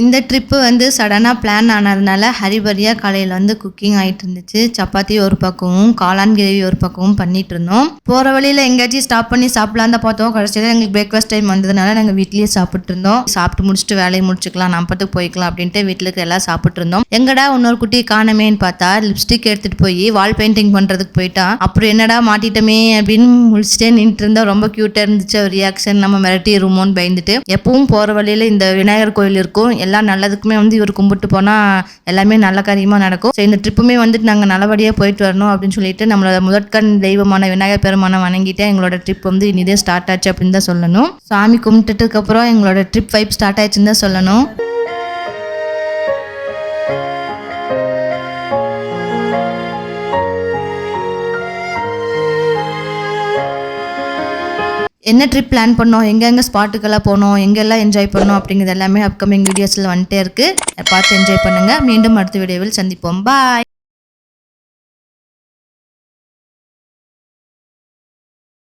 இந்த ட்ரிப்பு சடனாக பிளான் ஆனதுனால ஹரிபரியாக காலையில் குக்கிங் ஆகிட்டு இருந்துச்சு. சப்பாத்தி ஒரு பக்கமும் காளான் கிரேவி ஒரு பக்கமும் பண்ணிட்டு இருந்தோம். போகிற வழியில் எங்கேயாச்சும் ஸ்டாப் பண்ணி சாப்பிடலாம் தான் பார்த்தோம். கடைசியில் எங்களுக்கு பிரேக்ஃபாஸ்ட் டைம் வந்ததுனால நாங்கள் வீட்லேயே சாப்பிட்டு இருந்தோம். சாப்பிட்டு முடிச்சுட்டு வேலையை முடிச்சுக்கலாம், நம்பத்துக்கு போய்க்கலாம் அப்படின்ட்டு வீட்டில் இருக்க எல்லாம் சாப்பிட்டு இருந்தோம். எங்கடா இன்னொரு குட்டி காணமேன்னு பார்த்தா லிப்ஸ்டிக் எடுத்துகிட்டு போய் வால் பெயிண்டிங் பண்ணுறதுக்கு போயிட்டான். அப்புறம் என்னடா மாட்டிட்டோமே அப்படின்னு முடிச்சுட்டே நின்றுட்டு இருந்தா. ரொம்ப க்யூட்டாக இருந்துச்சு ஒரு ரியாக்ஷன். நம்ம மிரட்டிடுமோன்னு பயந்துட்டு. எப்பவும் போகிற வழியில் இந்த விநாயகர் கோயில் இருக்கும். எல்லா நல்லதுக்குமே இவர் கும்பிட்டு போனால் எல்லாமே நல்ல காரியமாக நடக்கும். ஸோ இந்த ட்ரிப்புமே நாங்கள் நல்லபடியாக போயிட்டு வரணும் அப்படின்னு சொல்லிட்டு நம்மளோட முதற்கண் தெய்வமான விநாயகர் பெருமானை வணங்கிட்டு எங்களோட ட்ரிப் இனிதே ஸ்டார்ட் ஆச்சு அப்படின்னு தான் சொல்லணும். சாமி கும்பிட்டுட்டுக்கு அப்புறம் எங்களோட ட்ரிப் வைப் ஸ்டார்ட் ஆயிடுச்சுன்னு தான் சொல்லணும். என்ன ட்ரிப் பிளான் பண்ணோம், எங்கெங்கே ஸ்பாட்டுக்கெல்லாம் போனோம், எங்கெல்லாம் என்ஜாய் பண்ணோம் அப்படிங்கிறது எல்லாமே அப்கமிங் வீடியோஸில் வந்துட்டே இருக்குது. பார்த்து என்ஜாய் பண்ணுங்கள். மீண்டும் அடுத்த வீடியோவில் சந்திப்போம். பாய்.